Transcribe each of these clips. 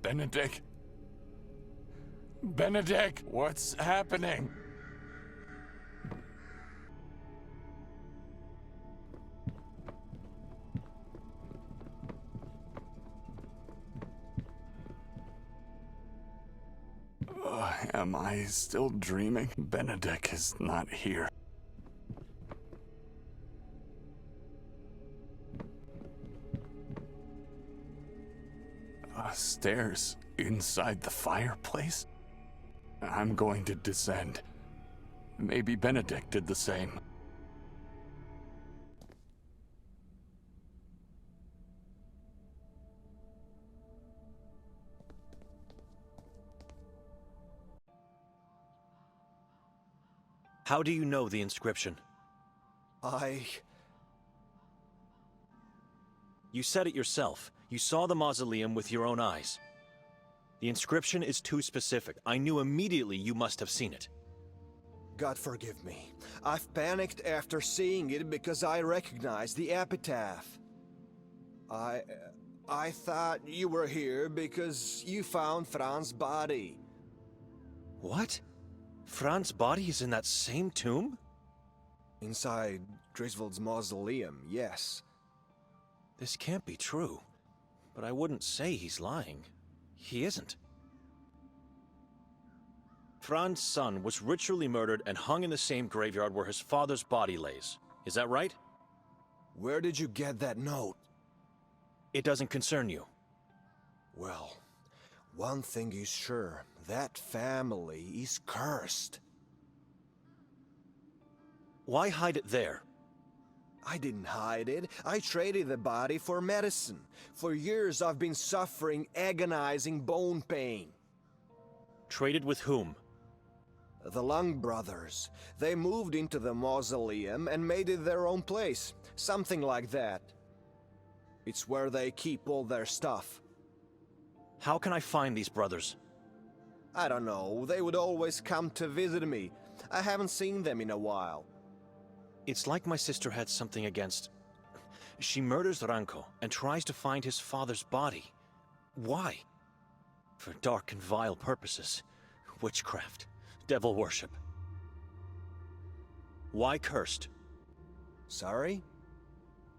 Benedict? Benedict, what's happening? Am I still dreaming? Benedict is not here. Stairs inside the fireplace? I'm going to descend. Maybe Benedict did the same. How do you know the inscription? You said it yourself. You saw the mausoleum with your own eyes. The inscription is too specific. I knew immediately you must have seen it. God forgive me. I've panicked after seeing it because I recognized the epitaph. I thought you were here because you found Fran's body. What? Fran's body is in that same tomb? Inside Griswold's mausoleum, yes. This can't be true. But I wouldn't say he's lying. He isn't. Fran's son was ritually murdered and hung in the same graveyard where his father's body lays. Is that right? Where did you get that note? It doesn't concern you. Well, one thing is sure. That family is cursed. Why hide it there? I didn't hide it. I traded the body for medicine. For years I've been suffering agonizing bone pain. Traded with whom? The Lung brothers. They moved into the mausoleum and made it their own place. Something like that. It's where they keep all their stuff. How can I find these brothers? I don't know. They would always come to visit me. I haven't seen them in a while. It's like my sister had something against... She murders Ranko and tries to find his father's body. Why? For dark and vile purposes. Witchcraft. Devil worship. Why cursed? Sorry?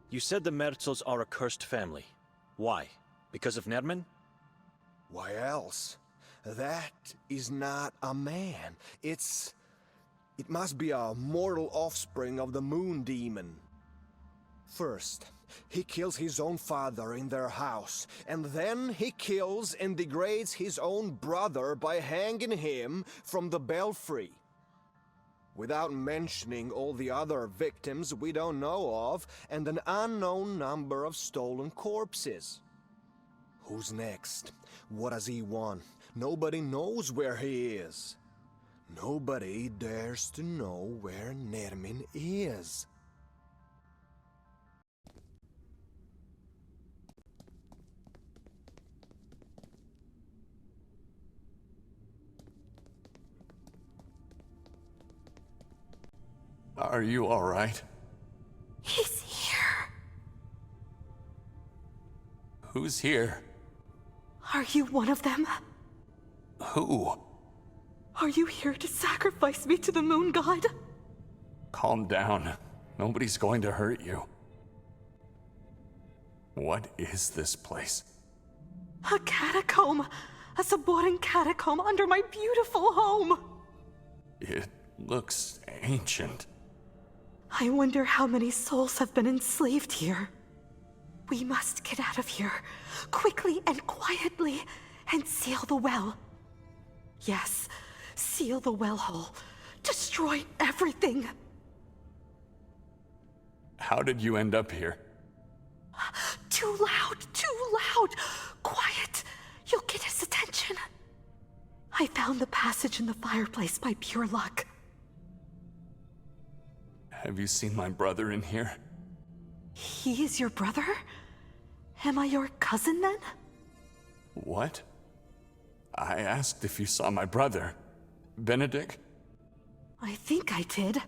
You said the Merzels are a cursed family. Why? Because of Nerman? Why else? That is not a man. It must be a mortal offspring of the Moon Demon. First, he kills his own father in their house, and then he kills and degrades his own brother by hanging him from the belfry. Without mentioning all the other victims we don't know of, and an unknown number of stolen corpses. Who's next? What does he want? Nobody knows where he is. Nobody dares to know where Nermin is. Are you all right? He's here. Who's here? Are you one of them? Who? Are you here to sacrifice me to the moon god? Calm down. Nobody's going to hurt you. What is this place? A catacomb. A subordinate catacomb under my beautiful home. It looks ancient. I wonder how many souls have been enslaved here. We must get out of here, quickly and quietly, and seal the well. Yes, seal the well hole. Destroy everything. How did you end up here? Too loud, too loud. Quiet. You'll get his attention. I found the passage in the fireplace by pure luck. Have you seen my brother in here? He is your brother? Am I your cousin then? What? I asked if you saw my brother. Benedict? I think I did.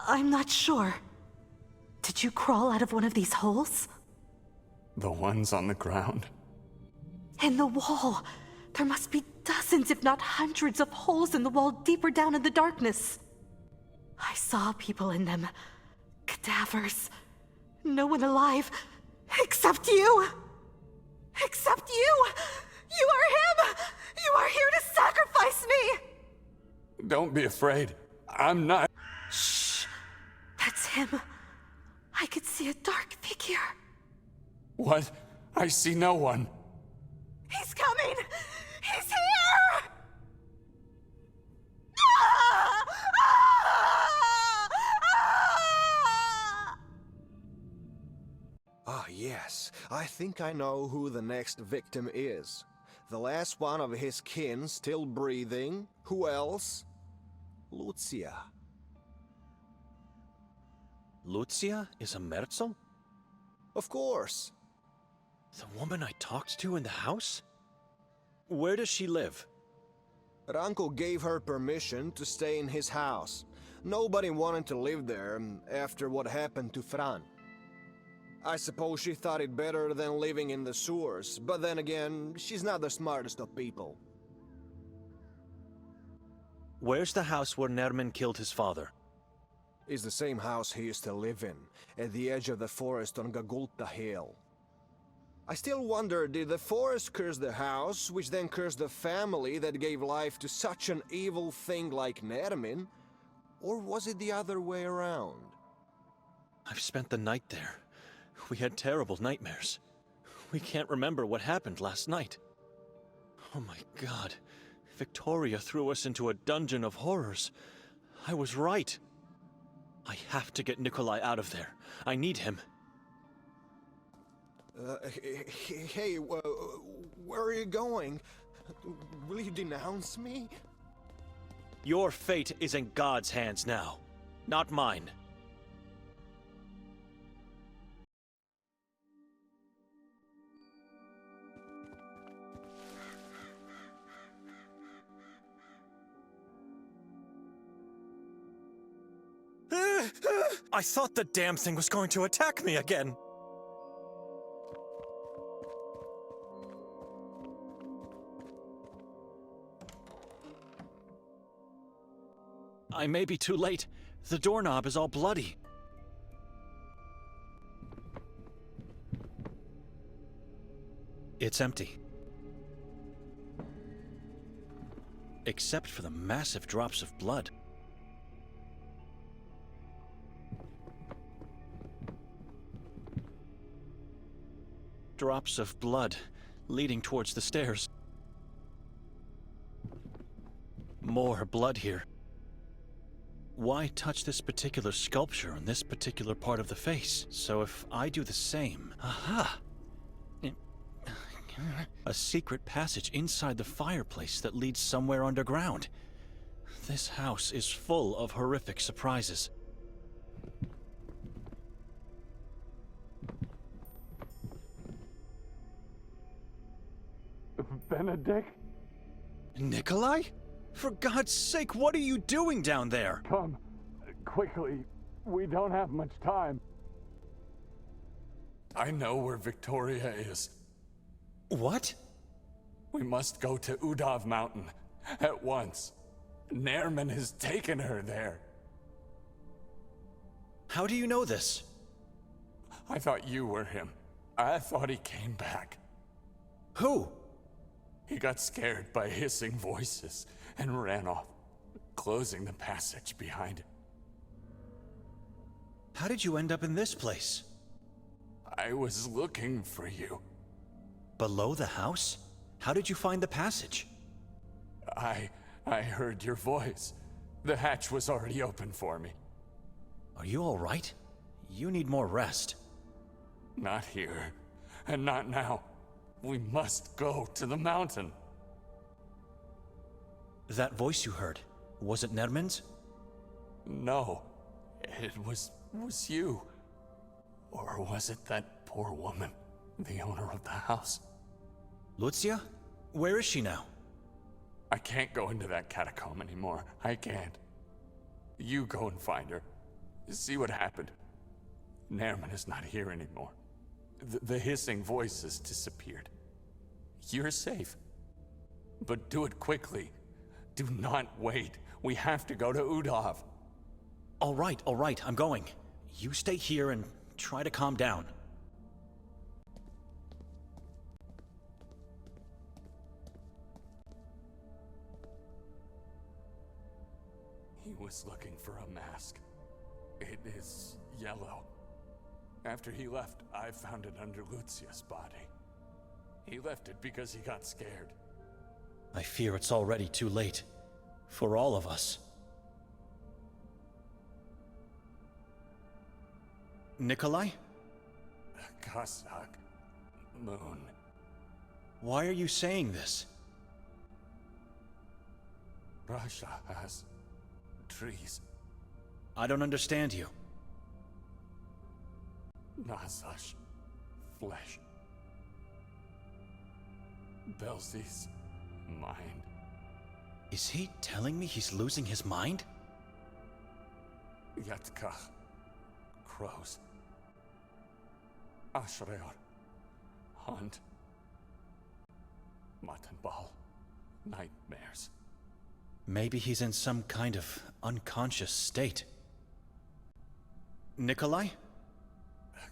I'm not sure. Did you crawl out of one of these holes? The ones on the ground? In the wall. There must be dozens, if not hundreds, of holes in the wall deeper down in the darkness. I saw people in them. Cadavers. No one alive. Except you! Except you! You are him! You are here to sacrifice me! Don't be afraid. I'm not. Shh! That's him. I could see a dark figure. What? I see no one. He's coming! He's here! Ah! Ah! Ah! Ah, yes. I think I know who the next victim is. The last one of his kin still breathing. Who else? Lucia. Lucia is a Merzel? Of course. The woman I talked to in the house? Where does she live? Ranko gave her permission to stay in his house. Nobody wanted to live there after what happened to Fran. I suppose she thought it better than living in the sewers, but then again, she's not the smartest of people. Where's the house where Nerman killed his father? It's the same house he used to live in, at the edge of the forest on Gagulta Hill. I still wonder, did the forest curse the house, which then cursed the family that gave life to such an evil thing like Nermin? Or was it the other way around? I've spent the night there. We had terrible nightmares. We can't remember what happened last night. Oh my God. Victoria threw us into a dungeon of horrors. I was right. I have to get Nikolai out of there. I need him. Hey, where are you going? Will you denounce me? Your fate is in God's hands now, not mine. I thought the damn thing was going to attack me again. I may be too late. The doorknob is all bloody. It's empty. Except for the massive drops of blood. Drops of blood leading towards the stairs. More blood here. Why touch this particular sculpture on this particular part of the face? So if I do the same... Aha! A secret passage inside the fireplace that leads somewhere underground. This house is full of horrific surprises. Benedict? Nikolai? For God's sake, what are you doing down there? Come, quickly. We don't have much time. I know where Victoria is. What? We must go to Udav Mountain, at once. Nerman has taken her there. How do you know this? I thought you were him. I thought he came back. Who? He got scared by hissing voices and ran off, closing the passage behind him. How did you end up in this place? I was looking for you. Below the house? How did you find the passage? I heard your voice. The hatch was already open for me. Are you all right? You need more rest. Not here, and not now. We must go to the mountain. That voice you heard, was it Nerman's? No, it was you. Or was it that poor woman, the owner of the house? Lucia? Where is she now? I can't go into that catacomb anymore. I can't. You go and find her. See what happened. Nerman is not here anymore. The hissing voice has disappeared. You're safe. But do it quickly. Do not wait. We have to go to Udov. All right, I'm going. You stay here and try to calm down. He was looking for a mask. It is yellow. After he left, I found it under Lucia's body. He left it because he got scared. I fear it's already too late. For all of us. Nikolai? Cossack. Moon. Why are you saying this? Russia has trees. I don't understand you. Nasash. Flesh. Belzy's mind. Is he telling me he's losing his mind? Yatka. Crows. Ashreor. Hunt. Matenball. Nightmares. Maybe he's in some kind of unconscious state. Nikolai?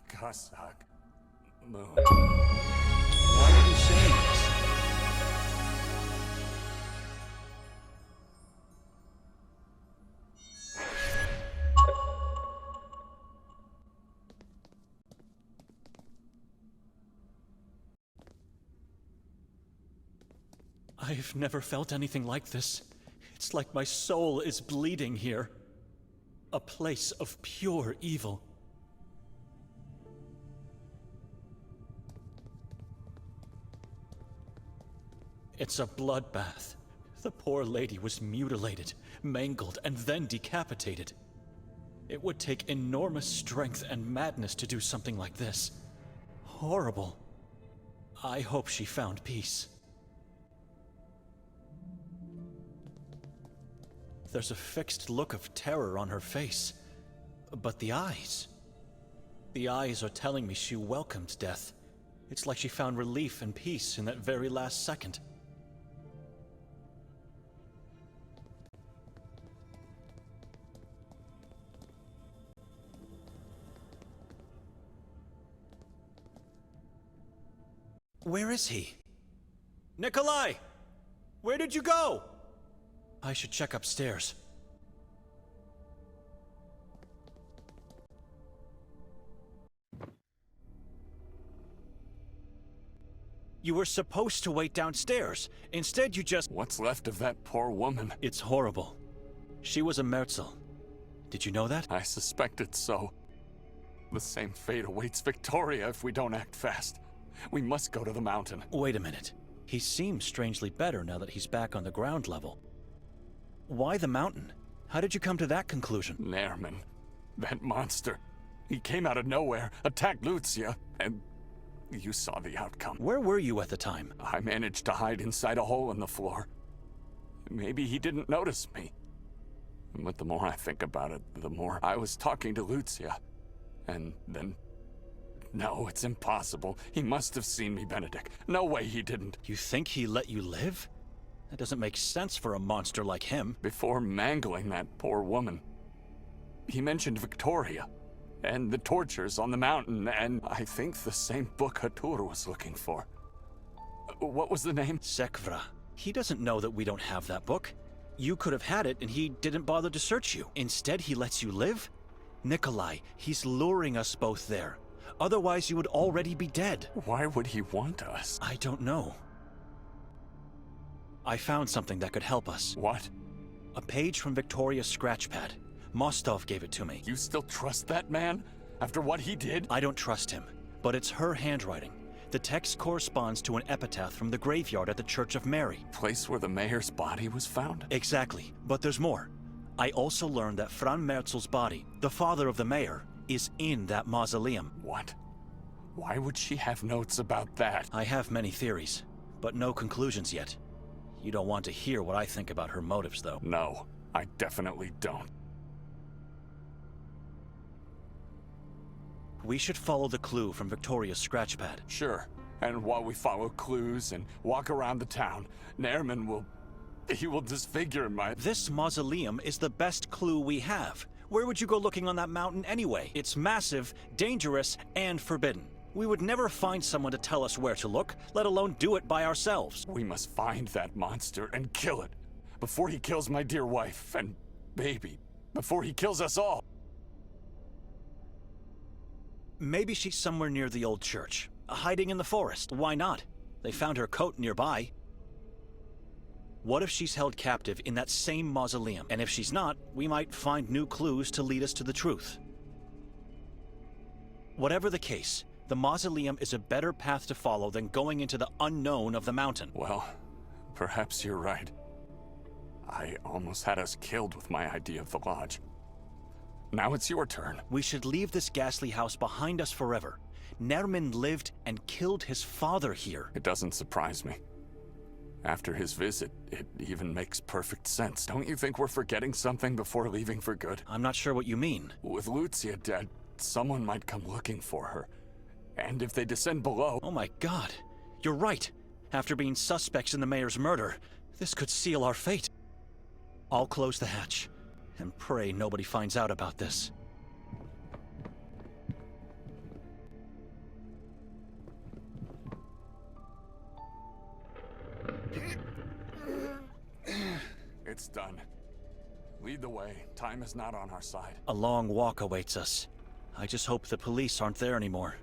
Cossack. Moon. Why are you saying this? I've never felt anything like this. It's like my soul is bleeding here. A place of pure evil. It's a bloodbath. The poor lady was mutilated, mangled, and then decapitated. It would take enormous strength and madness to do something like this. Horrible. I hope she found peace. There's a fixed look of terror on her face. But the eyes... The eyes are telling me she welcomed death. It's like she found relief and peace in that very last second. Where is he? Nikolai! Where did you go? I should check upstairs. You were supposed to wait downstairs. Instead, you just... What's left of that poor woman? It's horrible. She was a Merzel. Did you know that? I suspected so. The same fate awaits Victoria if we don't act fast. We must go to the mountain. Wait a minute. He seems strangely better now that he's back on the ground level. Why the mountain? How did you come to that conclusion? Nairman. That monster. He came out of nowhere, attacked Lucia, and you saw the outcome. Where were you at the time? I managed to hide inside a hole in the floor. Maybe he didn't notice me. But the more I think about it, the more I was talking to Lucia. And then... No, it's impossible. He must have seen me, Benedict. No way he didn't. You think he let you live? That doesn't make sense for a monster like him. Before mangling that poor woman, he mentioned Victoria, and the tortures on the mountain, and I think the same book Hatur was looking for. What was the name? Sekvra. He doesn't know that we don't have that book. You could have had it and he didn't bother to search you. Instead, he lets you live? Nikolai, he's luring us both there. Otherwise, you would already be dead. Why would he want us? I don't know. I found something that could help us. What? A page from Victoria's scratchpad. Mostov gave it to me. You still trust that man? After what he did? I don't trust him, but it's her handwriting. The text corresponds to an epitaph from the graveyard at the Church of Mary. Place where the mayor's body was found? Exactly, but there's more. I also learned that Fran Merzel's body, the father of the mayor, is in that mausoleum. What? Why would she have notes about that? I have many theories, but no conclusions yet. You don't want to hear what I think about her motives, though. No, I definitely don't. We should follow the clue from Victoria's scratchpad. Sure, And while we follow clues and walk around the town, Nairman will disfigure my... This mausoleum is the best clue we have. Where would you go looking on that mountain anyway? It's massive, dangerous, and forbidden. We would never find someone to tell us where to look, let alone do it by ourselves. We must find that monster and kill it before he kills my dear wife and baby, before he kills us all. Maybe she's somewhere near the old church, hiding in the forest. Why not? They found her coat nearby. What if she's held captive in that same mausoleum? And if she's not, we might find new clues to lead us to the truth. Whatever the case, the mausoleum is a better path to follow than going into the unknown of the mountain. Well, perhaps you're right. I almost had us killed with my idea of the lodge. Now it's your turn. We should leave this ghastly house behind us forever. Nairman lived and killed his father here. It doesn't surprise me. After his visit, it even makes perfect sense. Don't you think we're forgetting something before leaving for good? I'm not sure what you mean. With Lucia dead, someone might come looking for her. And if they descend below... Oh my god, you're right. After being suspects in the mayor's murder, this could seal our fate. I'll close the hatch, and pray nobody finds out about this. It's done. Lead the way. Time is not on our side. A long walk awaits us. I just hope the police aren't there anymore.